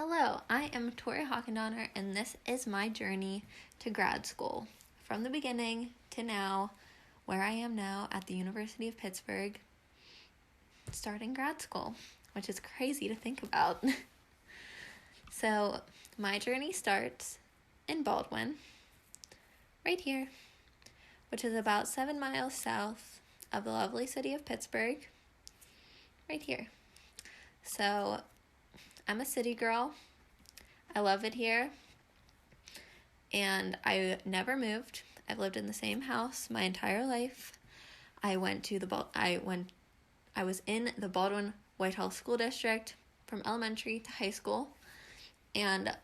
Hello, I am Tori Hawkendonner, and this is my journey to grad school. From the beginning to now, where I am now at the University of Pittsburgh, starting grad school, which is crazy to think about. So, my journey starts in Baldwin, right here, which is about 7 miles south of the lovely city of Pittsburgh, right here. So, I'm a city girl. I love it here. And I never moved. I've lived in the same house my entire life. I was in the Baldwin Whitehall School District from elementary to high school. And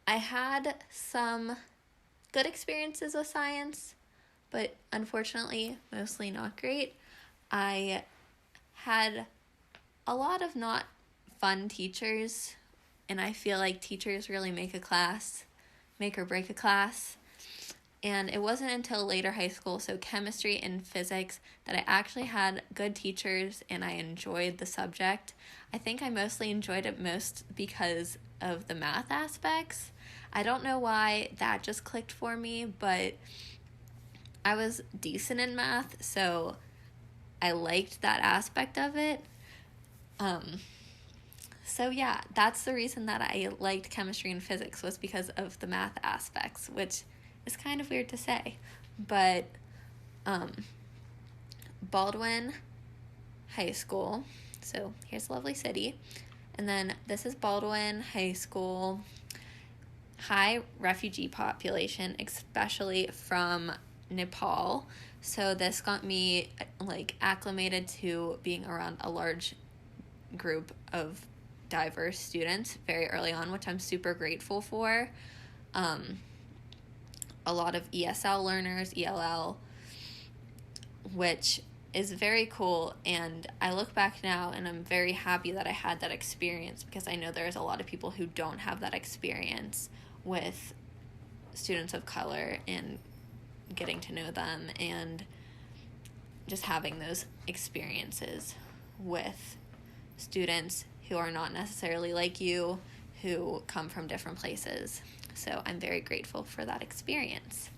I had some good experiences with science, but unfortunately, mostly not great. I had a lot of not fun teachers, and I feel like teachers really make or break a class. And it wasn't until later high school, so chemistry and physics, that I actually had good teachers and I enjoyed the subject. I think I mostly enjoyed it most because of the math aspects. I don't know why that just clicked for me, but I was decent in math, so I liked that aspect of it. So yeah, that's the reason that I liked chemistry and physics, was because of the math aspects, which is kind of weird to say. But Baldwin High School, so here's a lovely city, and then this is Baldwin High School. High refugee population, especially from Nepal, so this got me acclimated to being around a large group of diverse students very early on, which I'm super grateful for. A lot of ESL learners, ELL, which is very cool, and I look back now and I'm very happy that I had that experience, because I know there's a lot of people who don't have that experience with students of color and getting to know them and just having those experiences with students who are not necessarily like you, who come from different places. So I'm very grateful for that experience.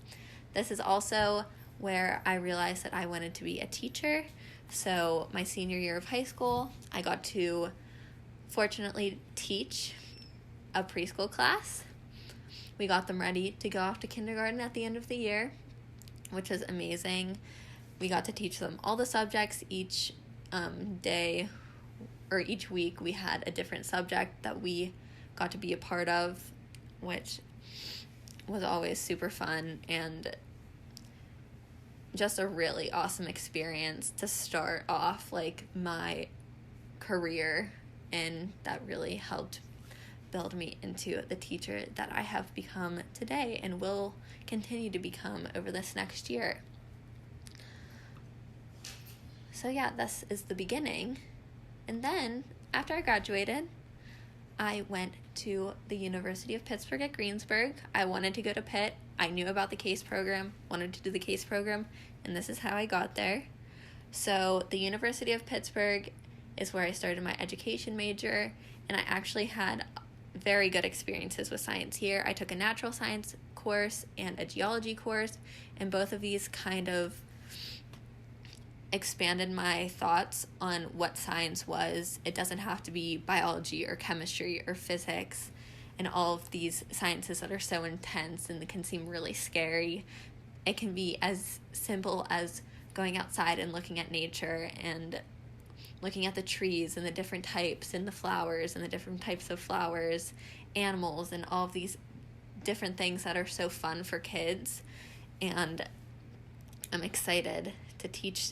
This is also where I realized that I wanted to be a teacher. So my senior year of high school, I got to fortunately teach a preschool class. We got them ready to go off to kindergarten at the end of the year, which was amazing. We got to teach them all the subjects each day, or each week we had a different subject that we got to be a part of, which was always super fun and just a really awesome experience to start off my career, and that really helped build me into the teacher that I have become today and will continue to become over this next year. So yeah, this is the beginning. And then, after I graduated, I went to the University of Pittsburgh at Greensburg. I wanted to go to Pitt. I knew about the CASE program, wanted to do the CASE program, and this is how I got there. So the University of Pittsburgh is where I started my education major, and I actually had very good experiences with science here. I took a natural science course and a geology course, and both of these kind of expanded my thoughts on what science was. It doesn't have to be biology or chemistry or physics and all of these sciences that are so intense and can seem really scary. It can be as simple as going outside and looking at nature and looking at the trees and the different types and the flowers and the different types of flowers, animals, and all of these different things that are so fun for kids. And I'm excited to teach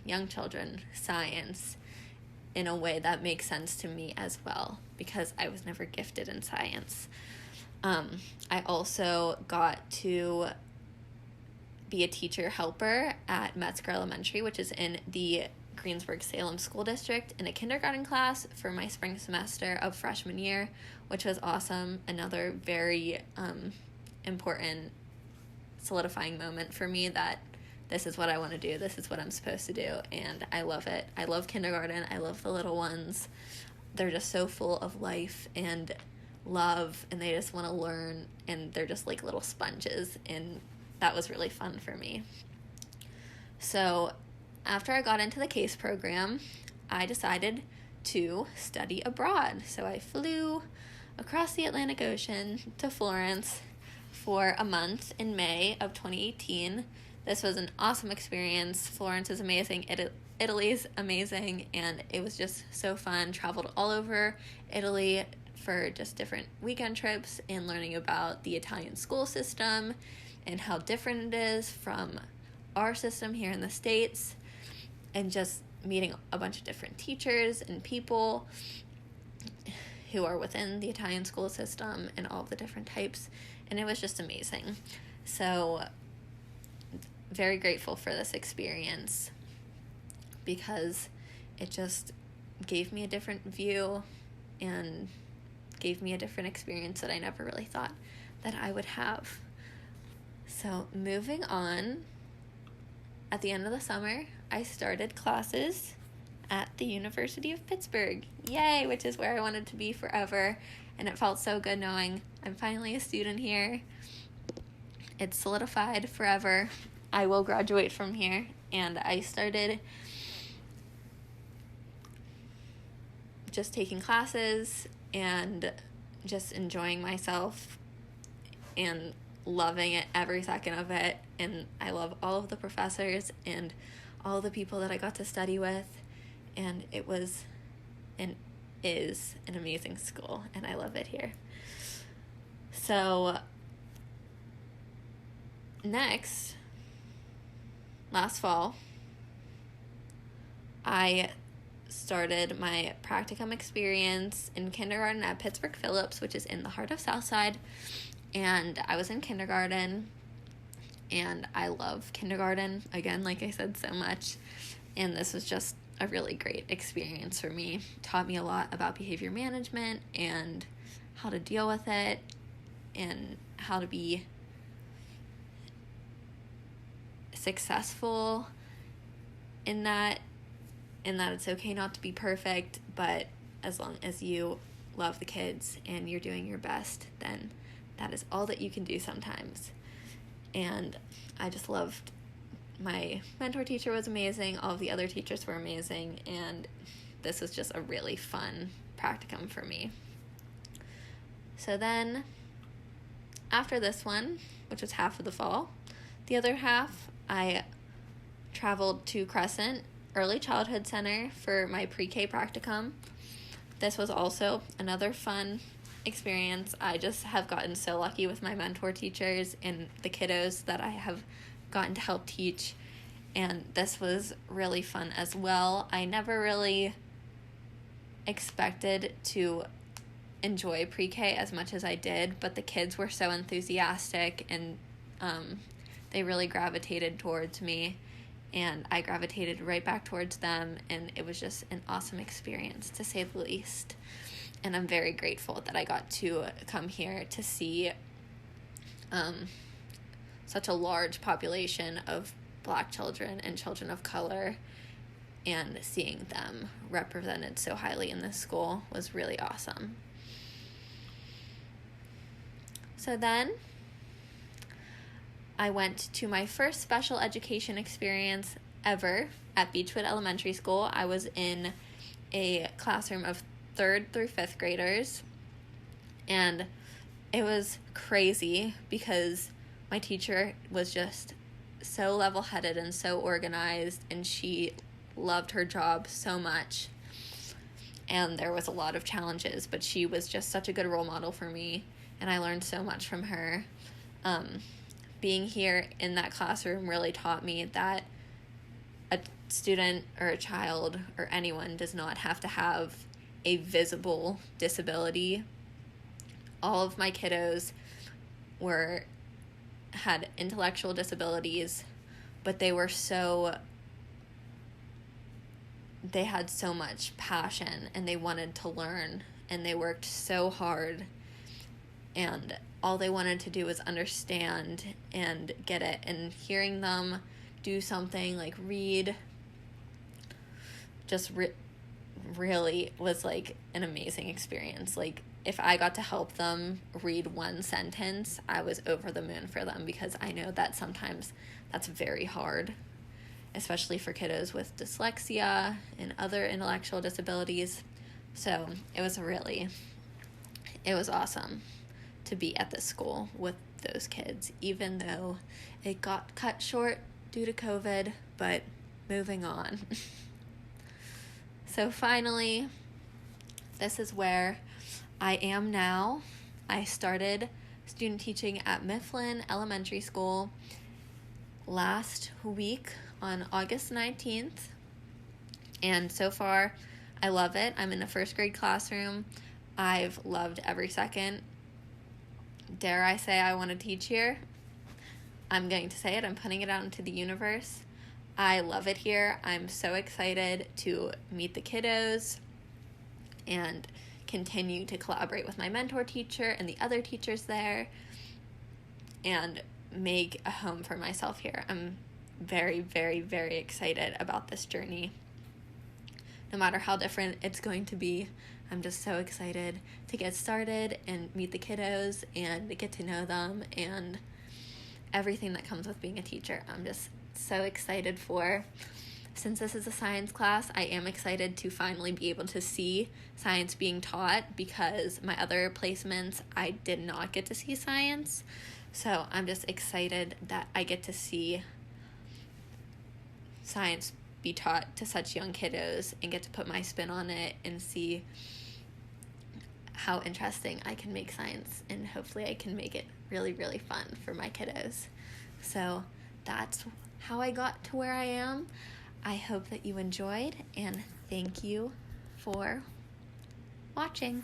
young children, science in a way that makes sense to me as well, because I was never gifted in science. I also got to be a teacher helper at Metzger Elementary, which is in the Greensburg-Salem School District, in a kindergarten class for my spring semester of freshman year, which was awesome. Another very important solidifying moment for me that this is what I want to do, this is what I'm supposed to do, and I love it. I love kindergarten, I love the little ones. they're just so full of life and love, and they just want to learn, and they're just like little sponges, and that was really fun for me. So after I got into the CASE program, I decided to study abroad. So I flew across the Atlantic Ocean to Florence for a month in May of 2018. This was an awesome experience. Florence is amazing. Italy's amazing, and it was just so fun. Traveled all over Italy for just different weekend trips and learning about the Italian school system and how different it is from our system here in the States, and just meeting a bunch of different teachers and people who are within the Italian school system and all of the different types, and it was just amazing. So very grateful for this experience because it just gave me a different view and gave me a different experience that I never really thought that I would have. So moving on, at the end of the summer, I started classes at the University of Pittsburgh. Yay, which is where I wanted to be forever. And it felt so good knowing I'm finally a student here. It's solidified forever. I will graduate from here. And I started just taking classes and just enjoying myself and loving it every second of it. And I love all of the professors and all the people that I got to study with, and it was and is an amazing school, and I love it here. So next, last fall, I started my practicum experience in kindergarten at Pittsburgh Phillips, which is in the heart of Southside. And I was in kindergarten, and I love kindergarten, again, like I said, so much. And this was just a really great experience for me. Taught me a lot about behavior management and how to deal with it and how to be successful in that it's okay not to be perfect, but as long as you love the kids and you're doing your best, then that is all that you can do sometimes. And I just loved, my mentor teacher was amazing, all of the other teachers were amazing, and this was just a really fun practicum for me. So then, after this one, which was half of the fall, the other half, I traveled to Crescent Early Childhood Center for my pre-K practicum. This was also another fun experience. I just have gotten so lucky with my mentor teachers and the kiddos that I have gotten to help teach, and this was really fun as well. I never really expected to enjoy pre-K as much as I did, but the kids were so enthusiastic, and they really gravitated towards me, and I gravitated right back towards them, and it was just an awesome experience, to say the least. And I'm very grateful that I got to come here to see such a large population of Black children and children of color, and seeing them represented so highly in this school was really awesome. So then I went to my first special education experience ever at Beechwood Elementary School. I was in a classroom of 3rd through 5th graders, and it was crazy because my teacher was just so level-headed and so organized, and she loved her job so much, and there was a lot of challenges, but she was just such a good role model for me, and I learned so much from her. Being here in that classroom really taught me that a student or a child or anyone does not have to have a visible disability. All of my kiddos had intellectual disabilities, but they had so much passion, and they wanted to learn, and they worked so hard, and all they wanted to do was understand and get it. And hearing them do something like read, really was like an amazing experience. Like, if I got to help them read one sentence, I was over the moon for them, because I know that sometimes that's very hard, especially for kiddos with dyslexia and other intellectual disabilities. So it was awesome to be at this school with those kids, even though it got cut short due to COVID, but moving on. So finally, this is where I am now. I started student teaching at Mifflin Elementary School last week on August 19th. And so far, I love it. I'm in a first grade classroom. I've loved every second. Dare I say I want to teach here? I'm going to say it. I'm putting it out into the universe. I love it here. I'm so excited to meet the kiddos and continue to collaborate with my mentor teacher and the other teachers there and make a home for myself here. I'm very, very, very excited about this journey. No matter how different it's going to be, I'm just so excited to get started and meet the kiddos and get to know them and everything that comes with being a teacher. I'm just so excited for. Since this is a science class, I am excited to finally be able to see science being taught, because my other placements, I did not get to see science. So I'm just excited that I get to see science be taught to such young kiddos and get to put my spin on it and see how interesting I can make science, and hopefully I can make it really, really fun for my kiddos. So that's how I got to where I am. I hope that you enjoyed, and thank you for watching.